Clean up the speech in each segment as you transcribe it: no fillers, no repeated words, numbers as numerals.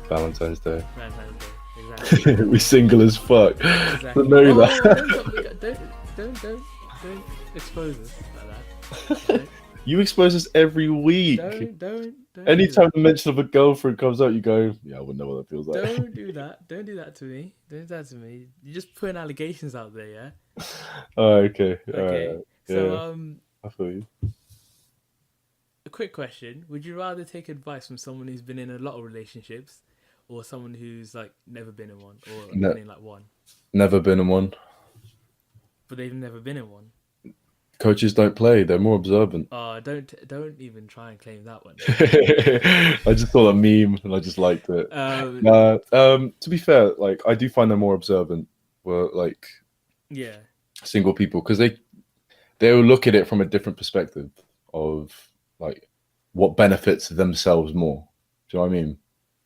Valentine's Day. Valentine's Day. Exactly. We single as fuck. To Exactly. know Oh, that. don't expose us like that. You expose us every week. Don't do Anytime that. the mention of a girlfriend comes up, you go, yeah, I wouldn't know what that feels like. Don't do that. Don't do that to me. Don't do that to me. You're just putting allegations out there, yeah? Oh, okay. All Okay. right. So Yeah, I feel you. a quick question. Would you rather take advice from someone who's been in a lot of relationships or someone who's like never been in one or Ne- been in like one? Never been in one. But they've never been in one. Coaches don't play, they're more observant. Don't even try and claim that one. I just saw a meme and I just liked it. Um, To be fair, like I do find them more observant were like yeah. single people because they'll look at it from a different perspective of like what benefits themselves more. Do you know what I mean?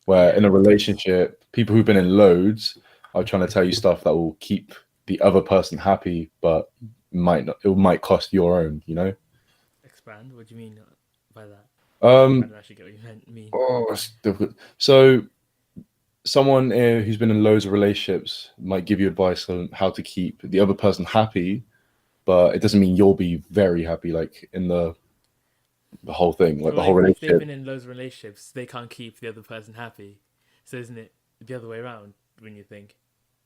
Where in Yeah, a because relationship, people who've been in loads are trying to tell you stuff that will keep the other person happy, but might not, it might cost your own, you know? expand. What do you mean by that? I Um, don't actually get what you mean. oh, it's difficult. So someone who's been in loads of relationships might give you advice on how to keep the other person happy, but it doesn't mean you'll be very happy, like in the whole thing, like Well, the whole if they've relationship. been in loads of relationships, they can't keep the other person happy. So isn't it the other way around when you think?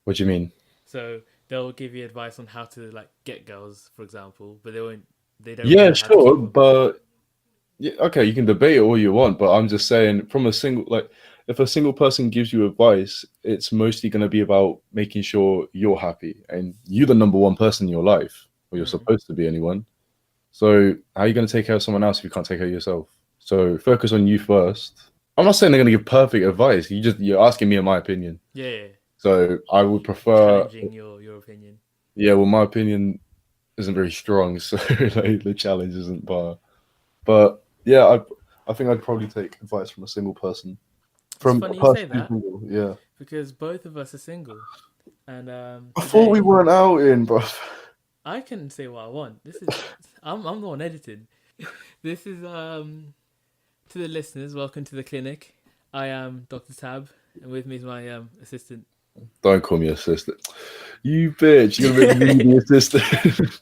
What do you mean? So they'll give you advice on how to like get girls, for example, but they won't. They don't really Yeah, know how to sure, keep them. but yeah, okay, you can debate it all you want, but I'm just saying from a single like if a single person gives you advice, it's mostly going to be about making sure you're happy and you're the number one person in your life, or you're Mm. supposed to be anyone. So how are you going to take care of someone else if you can't take care of yourself? So focus on you first. I'm not saying they're going to give perfect advice. You're asking me in my opinion. Yeah, yeah. So I would prefer, Challenging your opinion. yeah. Well, my opinion isn't very strong, so like, the challenge isn't bar. But yeah, I think I'd probably take advice from a single person, It's from a funny you say person who's that single. Yeah. because both of us are single, and I thought we today weren't out in, bro. I can say what I want. This is I'm the one editing. This is to the listeners. Welcome to the clinic. I am Dr. Tab, and with me is my assistant. Don't call me assistant. You bitch. You're gonna make me the assistant.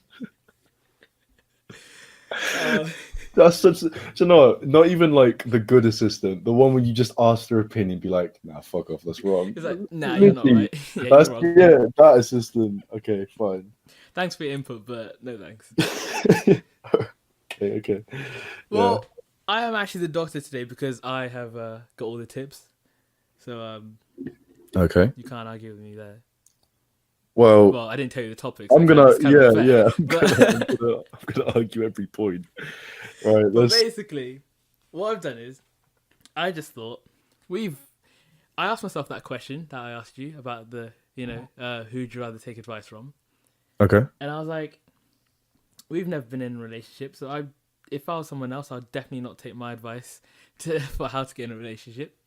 Uh, That's such. You know, not even like the good assistant. The one where you just ask their opinion, be like, "Nah, fuck off. That's wrong." it's like, nah, you're not Nikki, right. Yeah, that's you're wrong. yeah. That assistant. Okay, fine. Thanks for your input, but no thanks. Okay, okay. Yeah. Well, I am actually the doctor today because I have got all the tips, so Okay. you can't argue with me there. Well, Well, I didn't tell you the topic, so I'm it's gonna. kind of Yeah, unfair. yeah. But I'm gonna argue every point. Right. but Let's. basically, what I've done is I just thought we've. I asked myself that question that I asked you about the who'd you rather take advice from, Okay. and I was like, we've never been in a relationship, so if I was someone else, I'd definitely not take my advice for how to get in a relationship.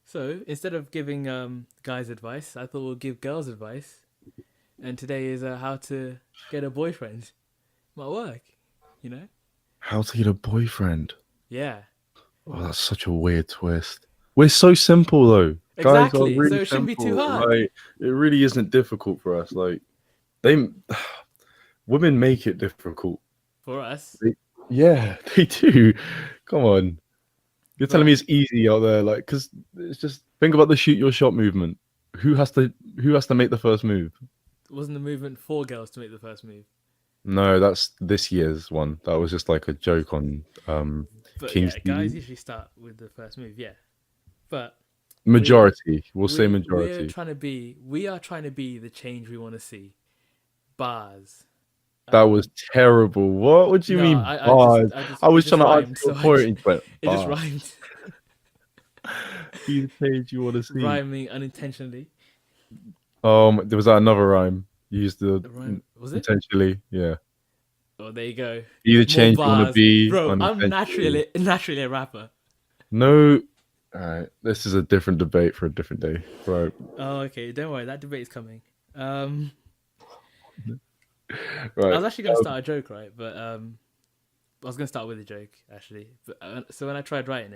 So instead of giving guys advice, I thought we'll give girls advice. And today is how to get a boyfriend. Might work, you know? How to get a boyfriend? Yeah, Oh, that's such a weird twist. We're so simple though. Guys are exactly. So really it shouldn't be too simple. hard Like it really isn't difficult for us. Like they women make it difficult. for us. They, yeah, they do. Come on. You're telling me But it's easy out there, like, because it's just think about the shoot your shot movement. Who has to make the first move? wasn't the movement for girls to make the first move? No, that's this year's one. That was just like a joke on But King's yeah, guys TV. usually start with the first move. Yeah, but we Majority, we'll say majority. we are trying to be the change we want to see. Bars. That was terrible. What do you No, mean I just bars? I just I it was just trying to answer rhymed, your so point and you went it just bars. rhymed, Be the change you want to see. rhyming unintentionally. There was that another rhyme. You used the The rhyme was it? intentionally, yeah. Oh, there you go. Be the More change you want to bars, be bro. I'm unintentionally. naturally a rapper. No, all right. This is a different debate for a different day. Right. Oh, okay. Don't worry, that debate is coming. I Right. was actually gonna start a joke, right? But I was gonna start with a joke actually. But so when I tried writing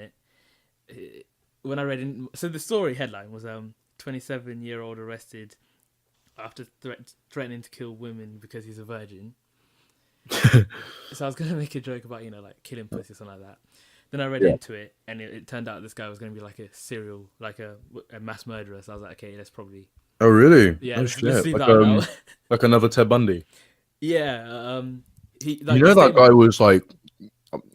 it, when I read in, so the story headline was 27-year-old arrested after threatening to kill women because he's a virgin. So I was gonna make a joke about like killing pussy or something like that. Then I read Yeah. into it, and it turned out this guy was gonna be like a serial, like a mass murderer. So I was like, okay, let's probably Oh really? Oh let's shit! leave Like that one out. like another Ted Bundy. Yeah, he You like the know that guy statement. was like,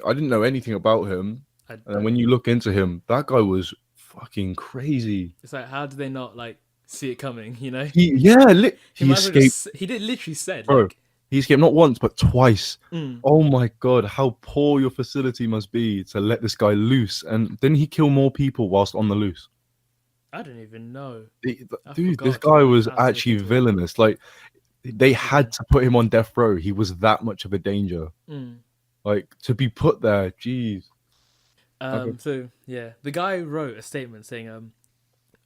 I didn't know anything about him, I and then don't. when you look into him, that guy was fucking crazy. It's like, how do they not like see it coming? He He might as well escaped, just. He did literally said bro. like, He escaped not once but twice. mm, Oh my god, how poor your facility must be to let this guy loose. And didn't he kill more people whilst on the loose? I don't even know. I Dude, this forgot to guy was have to look actually into it. villainous. Like they had Again. to put him on death row. He was that much of a danger. Mm. Like to be put there, jeez. Okay. So yeah, the guy wrote a statement saying,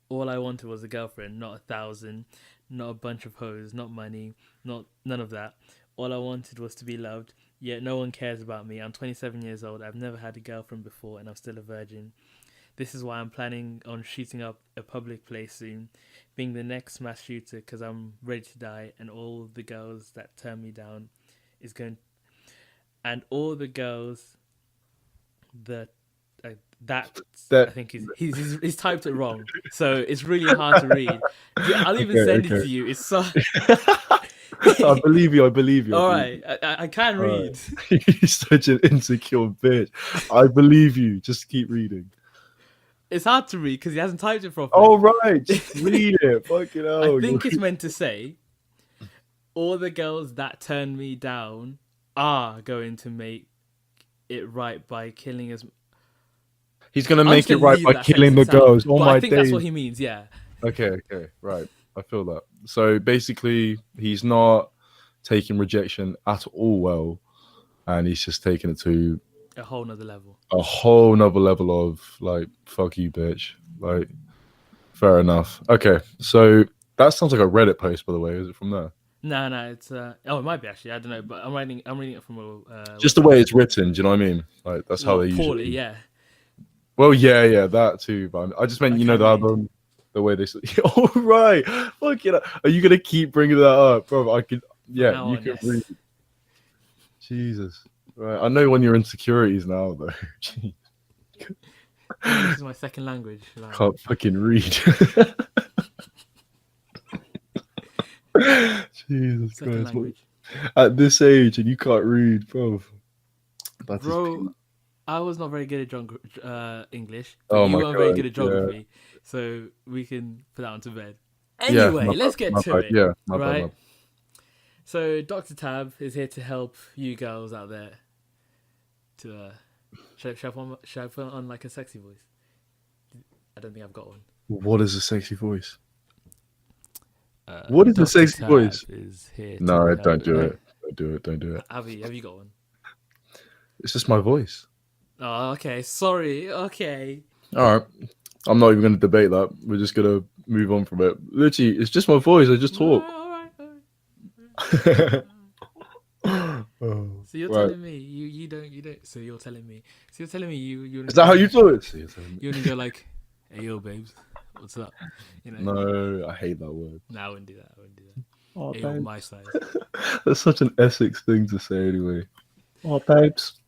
all I wanted was a girlfriend, not 1,000, not a bunch of hoes, not money, not none of that. All I wanted was to be loved. Yet no one cares about me. I'm 27 years old. I've never had a girlfriend before, and I'm still a virgin. This is why I'm planning on shooting up a public place soon, being the next mass shooter because I'm ready to die, and all the girls that turn me down is going, and all the girls that that I That think he's typed it wrong, so it's really hard to read. I'll even send it to you. It's so. I believe you. I believe you. All right, I can read. You're such an insecure bitch. I believe you. Just keep reading. It's hard to read because he hasn't typed it properly. All right, just read it. Fucking hell. I think it's meant to say, all the girls that turn me down are going to make it right by killing as. He's gonna I'm make just it gonna right leave by that killing the sentence out, girls. Oh but my I think that's days. what he means. Yeah. Okay, right. I feel that. So basically, he's not taking rejection at all well, and he's just taking it to A whole nother level. a whole nother level of like, fuck you, bitch. Like, fair enough. Okay, so that sounds like a Reddit post, by the way. Is it from there? No, it's it might be actually. I don't know, but I'm reading it from a Just the website. way it's written. Do you know what I mean? Like, that's how Well, they poorly, usually. yeah. Well, yeah, that too. But I just meant, I you know, can read. the way they say. All right, fuck it. Are you gonna keep bringing that up, bro? I could. From Yeah, now you on, can yes. read. Jesus. Right. I know when your insecurities now, though. Jeez, English is my second language. Like, can't fucking read. Jesus second Christ. language. At this age and you can't read, bro. That is Bro, peak. I was not very good at English, but Oh you my weren't very god. good at Yeah. geography, so we can put that on to bed. Yeah, Anyway, let's get my to bad. it. Yeah, my bad. Right? So Dr. Tab is here to help you girls out there. To should I put on like a sexy voice? I don't think I've got one. What is a sexy voice? Uh, What is a Dr. sexy Tab voice? is here No, to help. don't do No? it. Don't do it. Don't do it. Have you got one? It's just my voice. Oh, okay. Sorry. Okay. All right. I'm not even going to debate that. We're just going to move on from it. Literally, it's just my voice. I just talk. All right. Oh, So you're right. telling me you don't. So you're telling me. So you're telling me you. Is that how you do it? You wouldn't go like, "Hey yo, babes, what's up?" You know. No, I hate that word. No, I wouldn't do that. Oh, Hey yo, babes. my size. That's such an Essex thing to say, anyway. Oh, babes.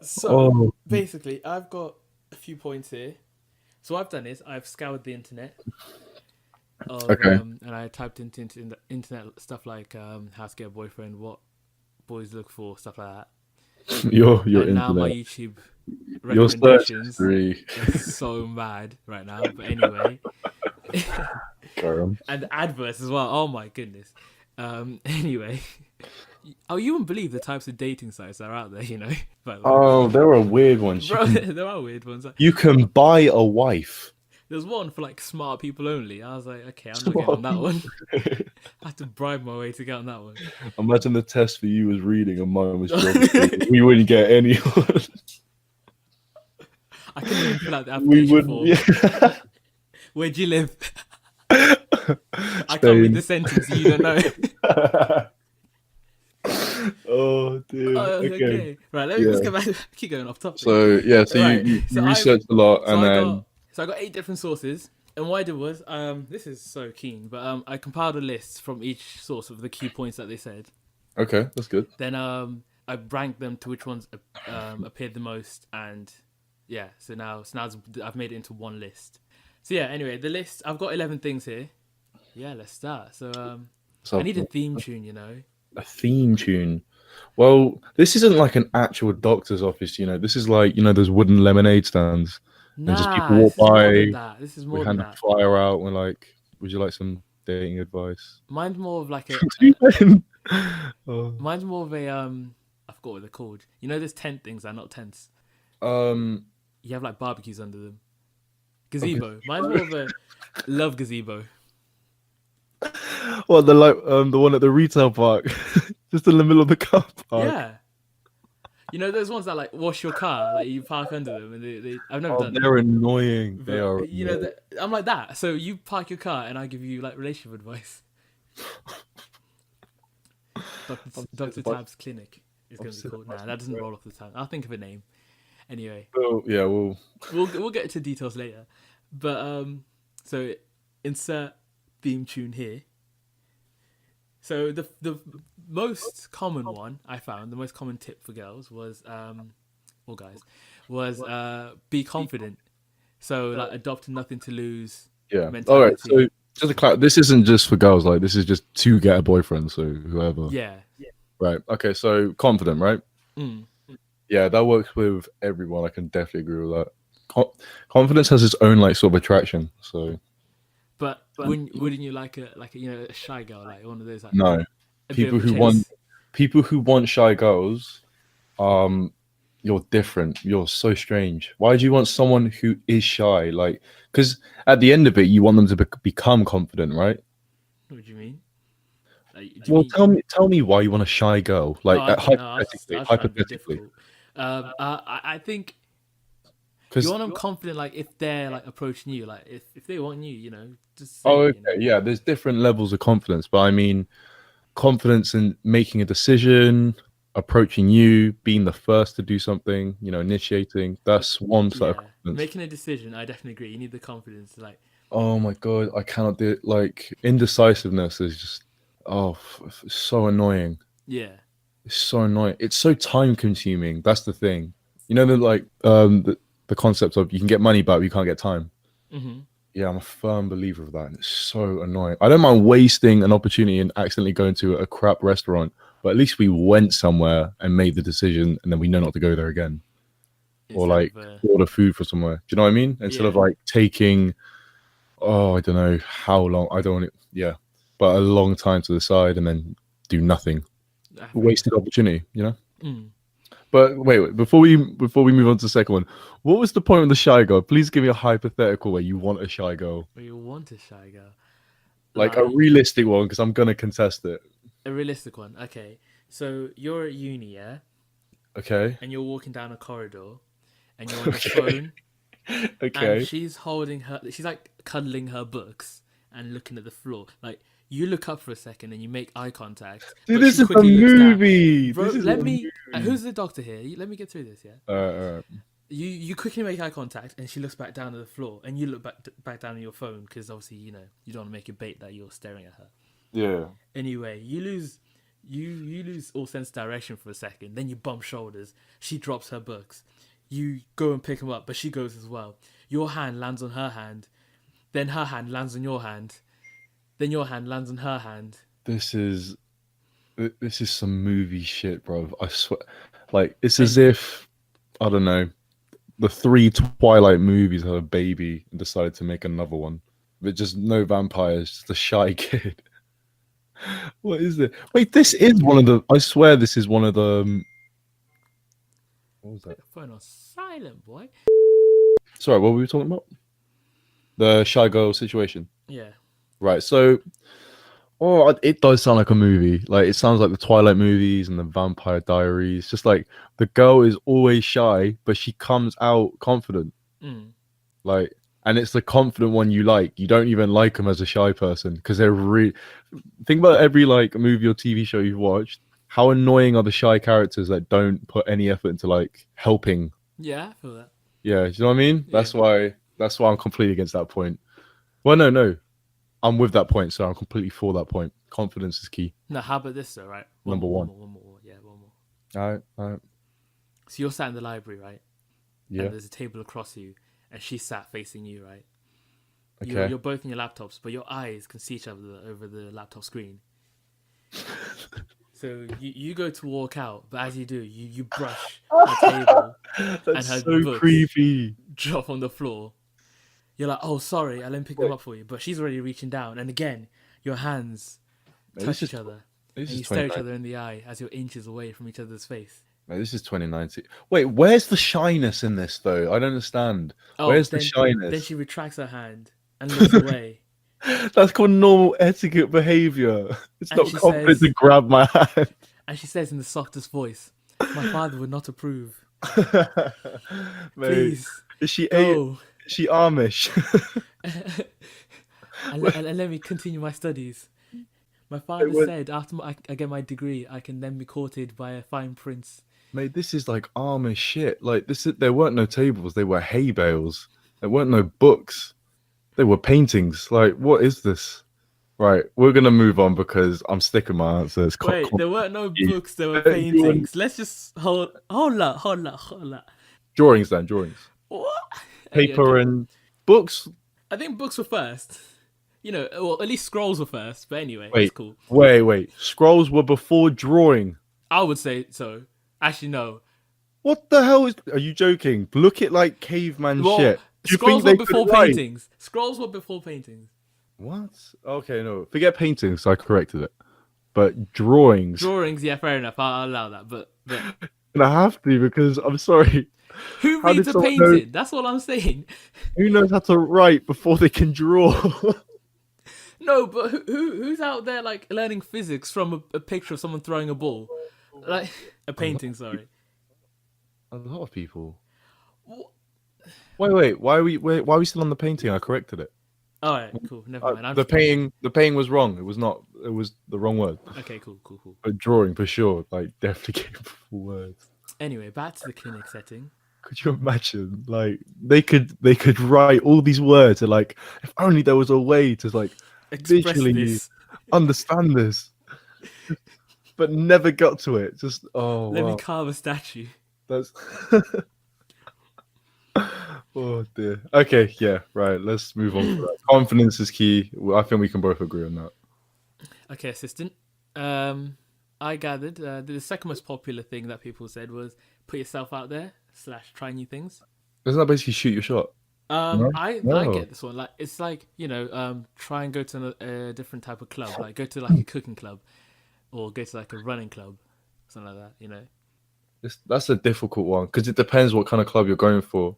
So basically, I've got a few points here. So what I've done is I've scoured the internet. Okay. And I typed into the internet stuff like how to get a boyfriend, what boys look for, stuff like that. Your And now my internet. YouTube Your search recommendations history. is so mad right now. But anyway, Carry on. and adverts as well. Oh my goodness. Anyway, you wouldn't believe the types of dating sites that are out there. By the way. Oh, there are weird ones. Bro, there are weird ones. You can buy a wife. There's one for like smart people only. I was like, okay, I'm not getting on that one. I have to bribe my way to get on that one. Imagine the test for you was reading and mine was geography. We wouldn't get any. I couldn't even fill out the We application form. wouldn't. Yeah. Where'd you live? I can't read the sentence. You don't know. Oh dear. Okay. Okay, right. Let's Yeah. get back. Keep going off topic. So yeah, so Right. you researched a lot, So and I then got so I got 8 different sources, and what I did was this is so keen, but I compiled a list from each source of the key points that they said. okay, that's good. Then I ranked them to which ones appeared the most, and yeah. So now I've made it into one list. So yeah. Anyway, the list I've got 11 things here. Yeah, let's start. So I So need a theme tune, you know. a theme tune. Well, this isn't like an actual doctor's office, you know. This is like, you know, those wooden lemonade stands, and just people Nah, walk this is more than by. that. This is We more than hand a that. flyer out. We're like, "Would you like some dating advice?" Mine's more of like Oh. mine's more of a I forgot what they're called. You know, there's tent things that are not tents. Um, You have like barbecues under them. okay. Gazebo. Mine's more of a love gazebo. Well, the one at the retail park, just in the middle of the car park. Yeah. You know those ones that like wash your car, like you park under them, and they I've never Oh, done it, they're annoying. They but are you know annoying. that I'm like that. So you park your car, and I give you like relationship advice. Doctor Tab's clinic is going to be called. Nah, that doesn't roll off the tongue. I'll think of a name. Anyway, Oh, yeah, well, we'll get to details later. But so insert theme tune here. So the most common one I found, the most common tip for girls was or guys, was be confident. So like adopt nothing to lose yeah. All right. mentality. So just to clarify, this isn't just for girls. Like, this is just to get a boyfriend. So whoever. Yeah. Right. Okay. So confident, right? Mm. Yeah, that works with everyone. I can definitely agree with that. Confidence has its own like sort of attraction. So But wouldn't you like a you know a shy girl, like one of those, like no, a bit people of a who want chase? people who want shy girls, um, you're different. You're so strange. Why do you want someone who is shy? Like, because at the end of it, you want them to become confident, right? What do you mean? Like, do you Well, mean? tell me why you want a shy girl. Oh, Like, okay. No, I hypothetically, was trying to be hypothetically, difficult. I think you because want them confident, like if they're like approaching you, like if they want you, you know, just say oh, it, okay, you know. yeah, there's different levels of confidence, but I mean, confidence in making a decision, approaching you, being the first to do something, you know, initiating. That's one side of Yeah, confidence. making a decision. I definitely agree. You need the confidence, like Oh my god, I cannot do it. Like indecisiveness is just it's so annoying. yeah. It's so annoying. It's so time consuming. That's the thing. You know, the concept of you can get money back, but you can't get time. Hmm. Yeah, I'm a firm believer of that, and it's so annoying. I don't mind wasting an opportunity and accidentally going to a crap restaurant, but at least we went somewhere and made the decision, and then we know not to go there again, or Instead like of order food for somewhere. Do you know what I mean? Instead of yeah, like taking, I don't know how long. I don't want it. Yeah, but a long time to the side and then do nothing. I feel Wasted opportunity. You know. you. Mm. But wait, before we move on to the second one, what was the point of the shy girl? Please give me a hypothetical where you want a shy girl. Well, you want a shy girl, Like a like realistic one, because I'm gonna contest it. a realistic one. Okay, so you're at uni, yeah, Okay. and you're walking down a corridor, and you're on your Okay. phone, and Okay. she's like cuddling her books and looking at the floor. Like you look up for a second and you make eye contact, Dude, but this she is a quickly looks down. movie. Bro, This is a let me. movie. Who's the doctor here? Let me get through this. Yeah, Alright. you quickly make eye contact and she looks back down at the floor, and you look back down at your phone because obviously you know you don't want to make a bait that you're staring at her. Yeah. Anyway, you lose all sense of direction for a second. Then you bump shoulders. She drops her books. You go and pick them up, but she goes as well. Your hand lands on her hand. Then her hand lands on your hand. Then your hand lands on her hand. This is some movie shit, bro. I swear. Like it's as And if I don't know. The three Twilight movies had a baby and decided to make another one. But just no vampires, just a shy kid. What is it? Wait, this is one of the. I swear, this is one of the. What was put that? the phone on silent, boy. Sorry, what were we talking about? The shy girl situation. Yeah. Right. So, it does sound like a movie. Like it sounds like the Twilight movies and the Vampire Diaries. Just like the girl is always shy, but she comes out confident. Mm. Like, and it's the confident one you like. You don't even like them as a shy person because they're really. Think about every like movie or TV show you've watched. how annoying are the shy characters that don't put any effort into like helping? Yeah, I feel that. Yeah, do you know what I mean? Yeah. That's why I'm completely against that point. Well, no, I'm with that point, so I'm completely for that point. Confidence is key. No, how about this though, right? Number one. One more. Yeah, one more. All right. So you're sat in the library, right? Yeah. And there's a table across you, and she's sat facing you, right? Okay. You're both in your laptops, but your eyes can see each other over the laptop screen. So you go to walk out, but as you do, you brush the table That's and her so books creepy. drop on the floor. You're like, oh, sorry, I didn't pick them up for you. But she's already reaching down. And again, your hands touch each other. And you stare each other in the eye as you're inches away from each other's face. Mate, this is 2019. Wait, where's the shyness in this, though? I don't understand. Where's the shyness? Then she retracts her hand and looks away. That's called normal etiquette behavior. It's And not she confident says- to grab my hand. And she says in the softest voice, my father would not approve. Mate, Please, is she go. Is she Amish? and let me continue my studies. My father said after I get my degree, I can then be courted by a fine prince. Mate, this is like Amish shit. Like there weren't no tables. They were hay bales. There weren't no books. They were paintings. Like, what is this? Right, we're gonna move on because I'm sticking my answer. Wait, there weren't no books. There were paintings. Let's just hold up. Drawings then, drawings. What? Paper and books. I think books were first. Well, at least scrolls were first. But anyway, Wait, it's cool. Wait. Scrolls were before drawing. I would say so. Actually, no. What the hell are you joking? Look at like caveman shit. Do you Scrolls think were they could before write? paintings. Scrolls were before paintings. What? Okay, no. Forget paintings. I corrected it. But drawings. Drawings, yeah, fair enough. I'll allow that. But And I have to because I'm sorry. who How reads did a someone painting? know- That's all I'm saying. Who knows how to write before they can draw? No, but who's out there like learning physics from a picture of someone throwing a ball, like a painting? Sorry. A lot of people. What? Wait. Why are we still on the painting? I corrected it. All right, cool. Never mind. The painting was wrong. It was not. It was the wrong word. Okay, cool. But drawing for sure. Like definitely gave full words. Anyway, back to the clinic setting. Could you imagine? Like they could write all these words and like if only there was a way to like Express visually this. understand this, but never got to it. Just Let wow. me carve a statue. That's oh dear. Okay, yeah, right. Let's move on. From that. Confidence is key. I think we can both agree on that. Okay, assistant. I gathered the second most popular thing that people said was put yourself out there / try new things. Doesn't that basically shoot your shot? I No. get this one. Like it's like try and go to a different type of club. Like go to like a cooking club, or go to like a running club, something like that. That's a difficult one because it depends what kind of club you're going for.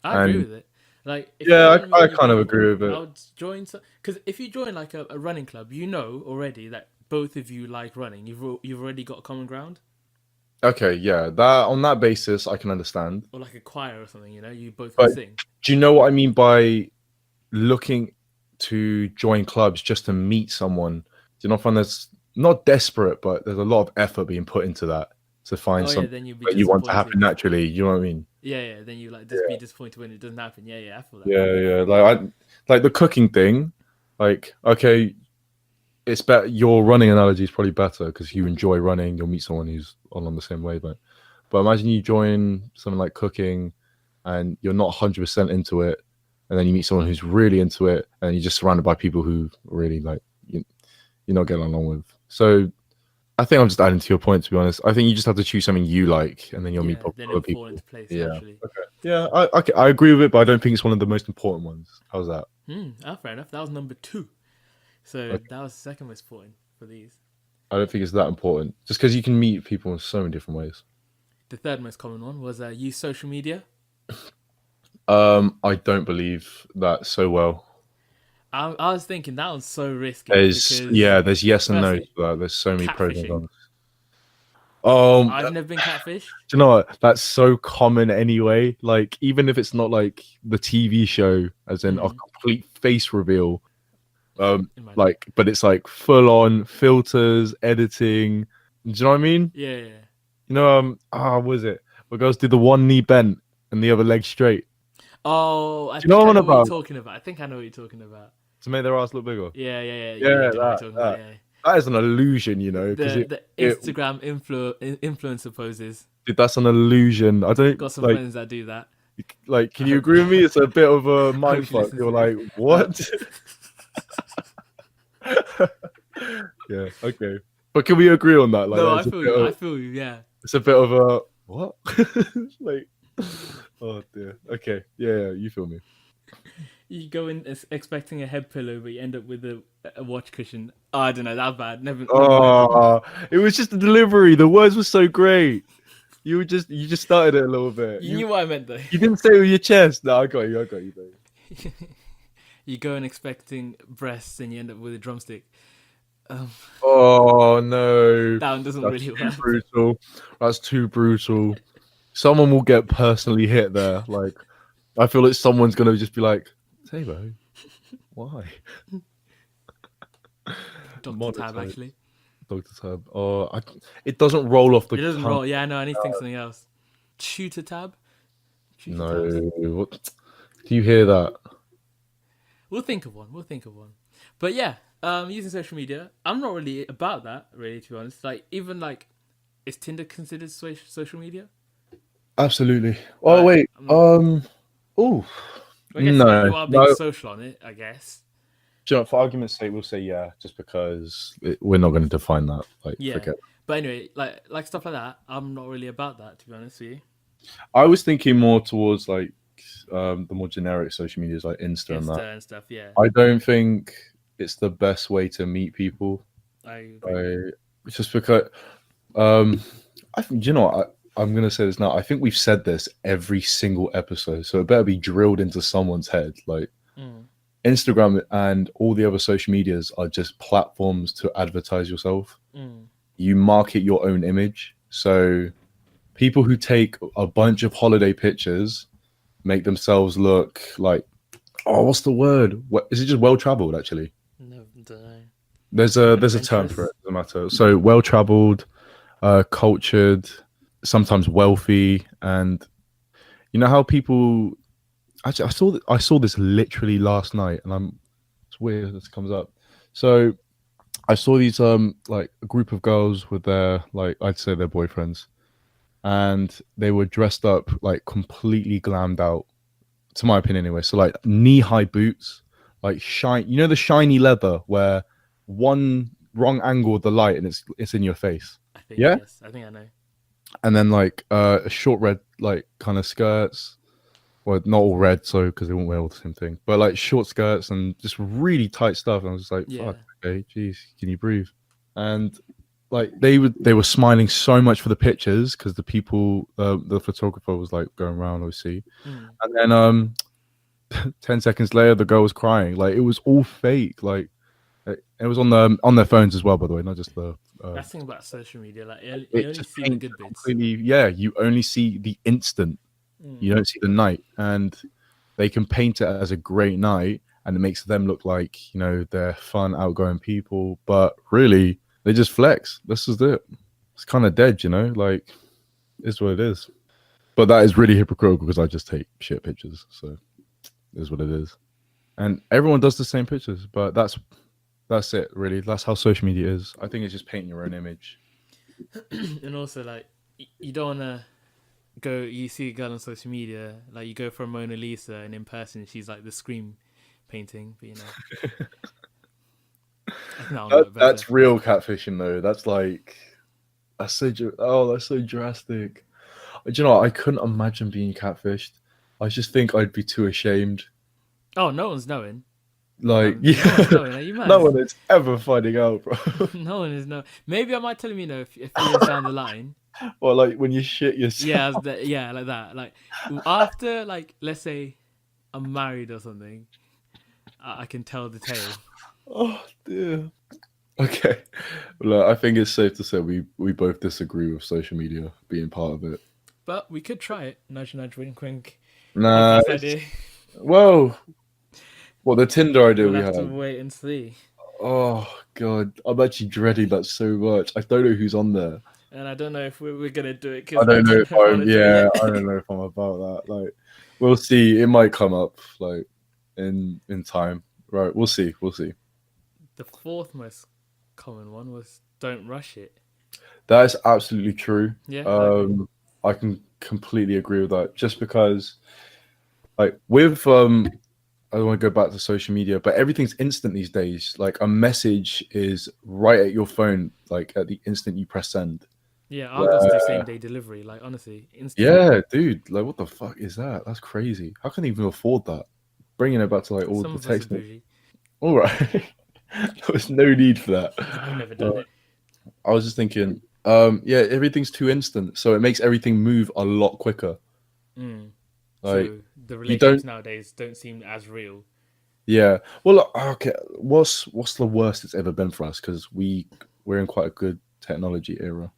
I agree with it. Like if Yeah, you don't know I what you're kind of going agree for, with it. I would join because if you join like a running club, already that both of you like running. You've already got common ground. Okay, yeah, that on that basis I can understand. Or like a choir or something. You both But- can sing. Do you know what I mean by looking to join clubs just to meet someone? Do you not find there's not desperate, but there's a lot of effort being put into that to find something Then you'd be that you want to happen disappointed. naturally. You know what I mean? Yeah. Then you like just be disappointed when it doesn't happen. Yeah, I feel that. Yeah. Like the cooking thing. Like, okay, it's better. Your running analogy is probably better because you enjoy running. You'll meet someone who's on the same wavelength. But imagine you join something like cooking, and you're not 100% into it, and then you meet someone who's really into it, and you're just surrounded by people who really like you're not getting along with. So I think I'm just adding to your point. To be honest, I think you just have to choose something you like, and then you'll meet Then other it'll people. fall into place Yeah. naturally. Yeah, I agree with it, but I don't think it's one of the most important ones. How's that? Fair enough. That was number 2. So Okay. that was the second most important for these. I don't think it's that important, just because you can meet people in so many different ways. The third most common one was use social media. I don't believe that so well. I was thinking that one's so risky. There's yes and no firstly, to that. There's so many pros and catfishing. cons. I've never been catfished. Do you know what? That's so common anyway. Like, even if it's not like the TV show, as in a complete face reveal, Imagine. like, but it's like full on filters, editing, Do you know what I mean? Yeah, yeah. You know, what was it? Where girls do the one knee bent and the other leg straight. Oh, I Do you know think what I I'm on know what you're about? talking about. I think I know what you're talking about. To make their ass look bigger. Yeah, yeah, yeah. Yeah, Yeah, you do know what that you're talking about. that Yeah. that is an illusion, you know, because The it Instagram influencer poses. that's an illusion. I don't Got some friends that do that. like. I Can you hope, agree with me? It's a bit of a I hope mind she fuck. listens You're to this. like, what? Yeah, okay. But can we agree on that? Like, No, I feel you. I feel you. Yeah. it's a bit of a what? Like, oh dear. Okay, yeah, you feel me. You go in expecting a head pillow, but you end up with a watch cushion. Oh, I don't know. That's bad. Never mind. Oh, it was just the delivery. The words were so great. You just started it a little bit. You knew what I meant though. You didn't say it with your chest. No, I got you. I got you, babe. You go in expecting breasts, and you end up with a drumstick. Um, Oh no, that one doesn't that's really too work. brutal. That's too brutal. Someone will get personally hit there. Like, I feel like someone's gonna just be like, Tabo, why? Doctor Tab Monetize. actually. Dr. Tab. Oh, it doesn't roll off the It doesn't tongue. roll. Yeah, I know. I need to think something else. Tutor Tab. Tutor tabs. No. What? Do you hear that? We'll think of one. We'll think of one. But yeah, using social media, I'm not really about that. Really, to be honest. Like even like, is Tinder considered social media? Absolutely. Oh Right. wait. I'm not. Oh I guess you no. are being No. social on it. I guess. Do you know, for argument's sake, we'll say yeah, just because we're not going to define that. Like, Yeah. forget. But anyway, like stuff like that, I'm not really about that. To be honest with you. I was thinking more towards like the more generic social medias like Insta and that. Insta and stuff. Yeah. I don't think it's the best way to meet people. I agree. Just because I think you know what, I'm gonna say this now. I think we've said this every single episode, so it better be drilled into someone's head. Like Mm. Instagram and all the other social medias are just platforms to advertise yourself. Mm. You market your own image. So people who take a bunch of holiday pictures make themselves look like, oh, what's the word? What, is it just well traveled? Actually, No, don't know. there's a term for it. Doesn't matter. So well traveled, cultured, sometimes wealthy, and you know how people. Actually, I saw this literally last night, and it's weird this comes up. So I saw these like a group of girls with their like I'd say their boyfriends, and they were dressed up like completely glammed out, to my opinion anyway. So like knee-high boots, like shine, you know, the shiny leather where one wrong angle of the light and it's in your face. I think Yeah. yes. I think I know. And then like short red like kind of skirts. Well, not all red, so because they won't wear all the same thing, but like short skirts and just really tight stuff. And I was just like, Yeah. fuck, okay, jeez, can you breathe? And like they were smiling so much for the pictures because the people, the photographer was like going around, obviously. Mm. And then 10 seconds later, the girl was crying. Like it was all fake. Like it was on their phones as well, by the way, not just the. That's the thing about social media. Like you It only just see the paints good bits. completely. Yeah, you only see the instant. You don't see the night, and they can paint it as a great night, and it makes them look like, you know, they're fun, outgoing people, but really they just flex. This is it. It's kind of dead, you know, like it's what it is. But that is really hypocritical because I just take shit pictures, so it is what it is. And everyone does the same pictures, but that's it, really. That's how social media is. I think it's just painting your own image. And also, like, you don't wanna go. You see a girl on social media, like you go for a Mona Lisa, and in person she's like the Scream painting. But you know, That's real catfishing, though. That's like that's so that's so drastic. Do you know what? I couldn't imagine being catfished. I just think I'd be too ashamed. Oh, no one's knowing. Like, No one's knowing. Are you mad? no one is ever finding out, bro. No one is no. Maybe I might tell him. You know, if years down the line. Or like when you shit yourself. Yeah, like that. Like after, like, let's say I'm married or something, I can tell the tale. Oh dear. Okay. Look, I think it's safe to say we both disagree with social media being part of it. But we could try it. Nudge, nudge, wink, wink. Nah. Podcast idea. Whoa. What the Tinder idea We'll we have had? to wait and see. Oh god, I'm actually dreading that so much. I don't know who's on there. And I don't know if we're gonna do it I because I don't know don't if know if I want I'm. to do it Yeah, yet. I don't know if I'm about that. Like, we'll see. It might come up like in time. Right, we'll see. We'll see. The fourth most common one was don't rush it. That is absolutely true. Yeah, I agree. Um, I can completely agree with that. Just because, like, with I don't want to go back to social media, but everything's instant these days. Like, a message is right at your phone, like at the instant you press send. Yeah, Argos do Where, same day delivery. Like honestly, instant. yeah, dude, like, what the fuck is that? That's crazy. How can they even afford that? Bringing it back to like all Some the of us are texting. bougie. All right, there was no need for that. I've never Uh, done it. I was just thinking, yeah, everything's too instant, so it makes everything move a lot quicker. Mm. Like, So the you relationships don't, nowadays don't seem as real. yeah. Well, look, okay. What's the worst it's ever been for us? Because we're in quite a good technology era.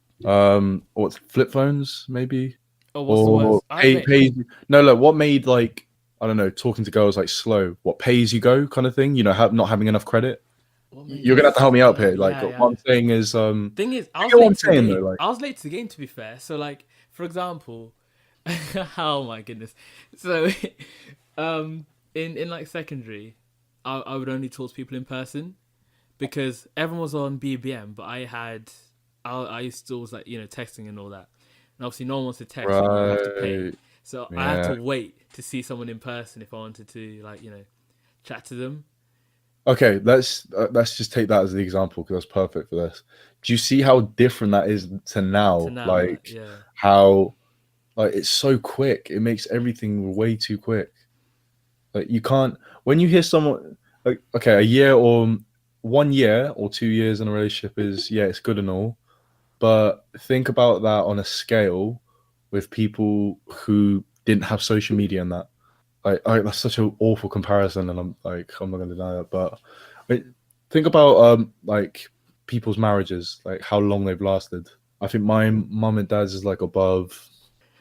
What's flip phones maybe, Oh, what's the or worst? I mate. pay. No, look, what made like I don't know, talking to girls like slow. What pay as you go kind of thing. You know, not having enough credit. What made You're it gonna have to help me out slow? here. Like Yeah, what yeah. I'm saying is, Thing is, I you was get what late I'm to the saying though. game. Like, I was late to the game to be fair. So like, for example, oh my goodness. So, in like secondary, I would only talk to people in person because everyone was on BBM, but I used to always like texting and all that. And obviously, no one wants to text when you have to pay. right? So I had Yeah. to wait to see someone in person if I wanted to like chat to them. Okay, let's just take that as the example because that's perfect for this. Do you see how different that is to To now? now, Like yeah. how like it's so quick. It makes everything way too quick. Like you can't when you hear someone like okay, a year or 1 year or 2 years in a relationship is yeah, it's good and all. But think about that on a scale with people who didn't have social media and that. That's such an awful comparison, and I'm not gonna deny that. But I think about like people's marriages, like how long they've lasted. I think my mum and dad's is like above.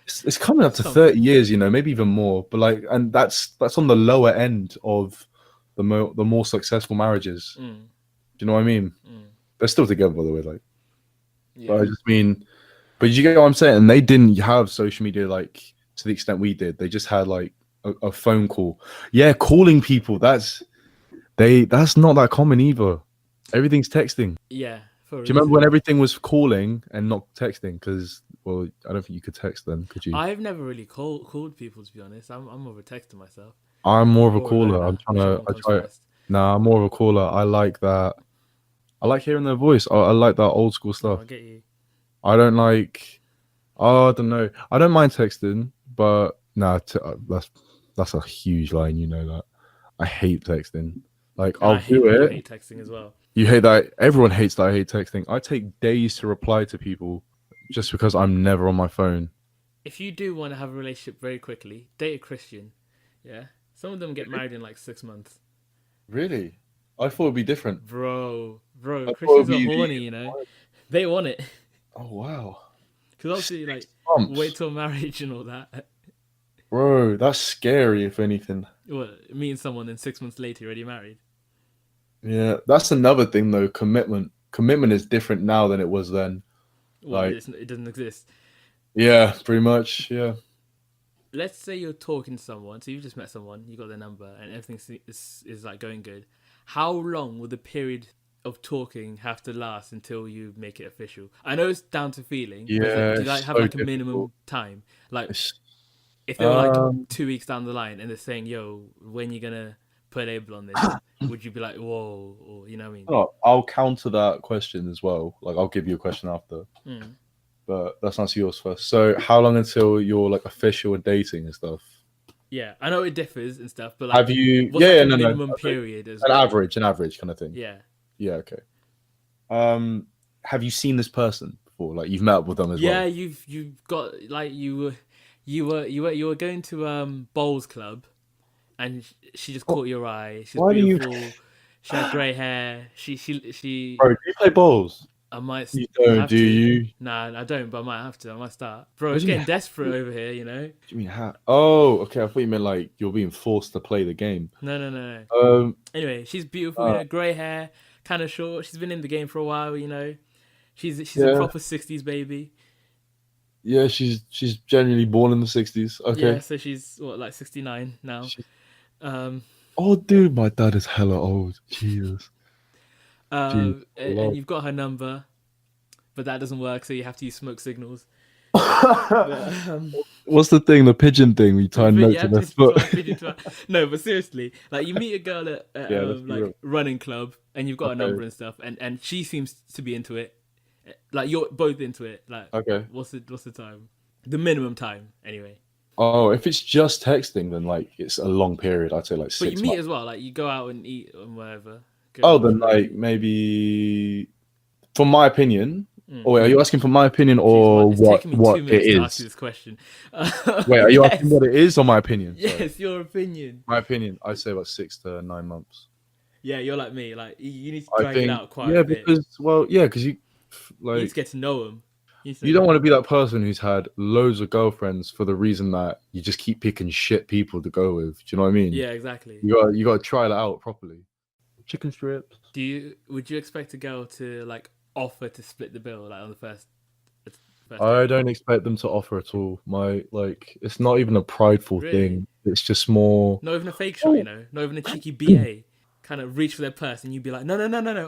It's coming up to Some 30 years, you know, maybe even more. But like, and that's on the lower end of the more successful marriages. mm, Do you know what I mean? mm, They're still together, by the way. Like, but yeah. I just mean, but you get what I'm saying? And they didn't have social media like to the extent we did. They just had like a phone call. Yeah, calling people. That's not that common either. Everything's texting. Yeah, for a Do you remember when reason. everything was calling and not texting? Because well, I don't think you could text then, could you? I've never really called people to be honest. I'm more of a texter myself I'm more of a or a caller. I'm learner, trying to. whichever one I comes try. first. Nah, I'm more of a caller. I like that. I like hearing their voice. I like that old school No, stuff. I get you. I don't like. Oh, I don't know. I don't mind texting, but nah, that's a huge line. You know that. I hate texting. Like And I'll I hate do people who it. hate texting as well. You hate that. Everyone hates that I hate texting. I take days to reply to people just because I'm never on my phone. If you do want to have a relationship very quickly, date a Christian. Yeah, some of them get married in like 6 months. Really? I thought it'd be different. Bro, I thought it'd Christians are be horny. They want it oh wow. because obviously like 6 months. wait till marriage and all that. Bro, that's scary if anything. Well, meeting someone and 6 months later you're already married. Yeah, that's another thing though, commitment. Commitment is different now than it was then. Well, Like, it doesn't exist. yeah, pretty much. Yeah. Let's say you're talking to someone, so you've just met someone, you got their number, and everything is like going good. How long will the period of talking have to last until you make it official? I know it's down to feeling, but Yeah, do you like it's have so like a difficult. minimum time? Like It's if they were like um 2 weeks down the line and they're saying, "Yo, when you gonna put a label on this?" Would you be like, "Whoa," or you know what I mean? oh, I'll counter that question as well. Like I'll give you a question after. Mm. But let's answer yours first. So how long until you're like official and dating and stuff? Yeah, I know it differs and stuff, but Have like, you what's yeah, like yeah, a no, no. minimum Okay. period as well? An average kind of thing. Yeah. Yeah, okay. Have you seen this person before? Like you've met up with them as Yeah, well? you've got like you were going to bowls club and she just What, caught your eye. She's why do you beautiful. She had grey hair. She bro, do you play balls? I might You don't, have do to. you? Nah, I don't, but I might have to. I might start. Bro, What it's do you getting mean? desperate over here. What do you mean how? Oh, okay. I thought you meant like you're being forced to play the game. No. Um, Anyway, she's beautiful, uh, grey hair, kind of short. She's been in the game for a while, you know. She's a Yeah. proper 60s baby. Yeah, she's genuinely born in the 60s. Okay. Yeah, so she's what, like 69 now. She- Um, oh, dude, my dad is hella old. Jesus. Jesus. and you've got her number, but that doesn't work, so you have to use smoke signals. But, What's the thing? The pigeon thing? We tie notes yeah, on their foot. no, but seriously, like you meet a girl at Yeah, let's be like real. running club, and you've got a number and stuff, and she seems to be into it. Like you're both into it. Like, Okay. what's the time? The minimum time, anyway. Oh, if it's just texting, then like it's a long period. I'd say like 6 But you meet months. as well. Like you go out and eat and whatever. Oh, then like maybe, from my opinion. Oh, wait, are you asking for my opinion or it's what? taken me What 2 it minutes to ask you is? this question. Wait, are you Yes. asking what it is or my opinion? Sorry. Yes, your opinion. My opinion, I'd say about 6 to 9 months. Yeah, you're like me. Like you need to I drag it think, out quite a bit. because because you You need like to get to know them. you don't want to be that person who's had loads of girlfriends for the reason that you just keep picking shit people to go with. Do you know what I mean? Yeah, exactly. You got to try that out properly. Chicken strips. Would you expect a girl to like offer to split the bill like on the first I date? don't expect them to offer at all. It's not even a prideful Really? thing. It's just more. Not even a fake shot, you know. Not even a cheeky BA. Kind of reach for their purse and you'd be like, no,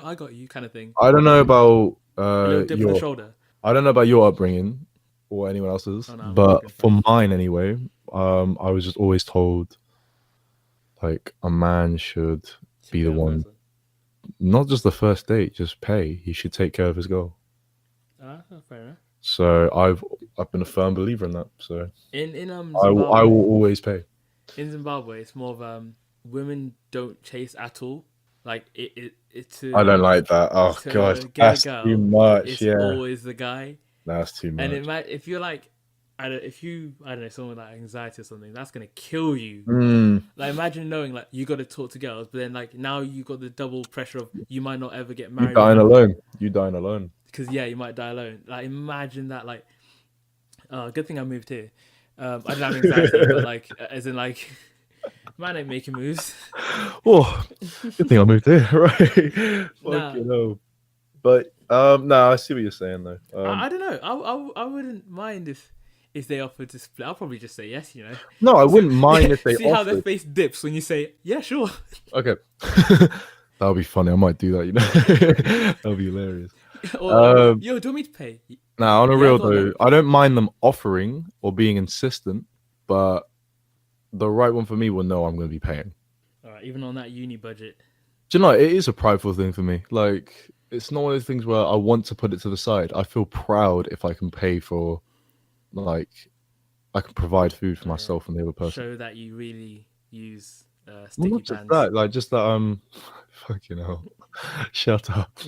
I got you, kind of thing. I don't know about A little dip on the shoulder. I don't know about your upbringing or anyone else's, Oh, no, I'm but American, for mine anyway, I was just always told like a man should be the one, not just the first date, just pay. He should take care of his girl. Fair enough. So I've been a firm believer in that. So In I will always pay. In Zimbabwe, it's more of women don't chase at all. Like it's I don't like that. Oh gosh, that's too much. It's Yeah, always the guy. that's too much. And it might, if you're like, I don't know, someone with like anxiety or something, that's gonna kill you. Like imagine knowing like you got to talk to girls, but then like now you got the double pressure of you might not ever get married. You dying alone. Because you might die alone. Like imagine that. Like, good thing I moved here. I don't have anxiety, but like as in like, man ain't making moves. Oh, good thing I moved here, right? Fucking hell. But no, I see what you're saying though. I don't know. I wouldn't mind if they offered to split. I'll probably just say yes. You know. No, I wouldn't mind if they see how their face dips when you say yeah, sure. Okay, that would be funny. I might do that. You know, that would be hilarious. Or, yo, do you want me to pay? Now, on a real though, I don't mind them offering or being insistent, but the right one for me will know I'm going to be paying. All right, even on that uni budget. Do you know, it is a prideful thing for me. Like, it's not one of those things where I want to put it to the side. I feel proud if I can pay for, like, I can provide food for myself and the other person. Show that you really use sticky not just bands. that, like, just that fucking hell. Shut up.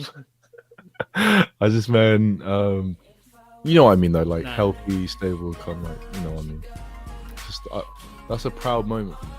I just meant, you know what I mean though, like healthy, stable, kind of like, you know what I mean. Just that's a proud moment for me.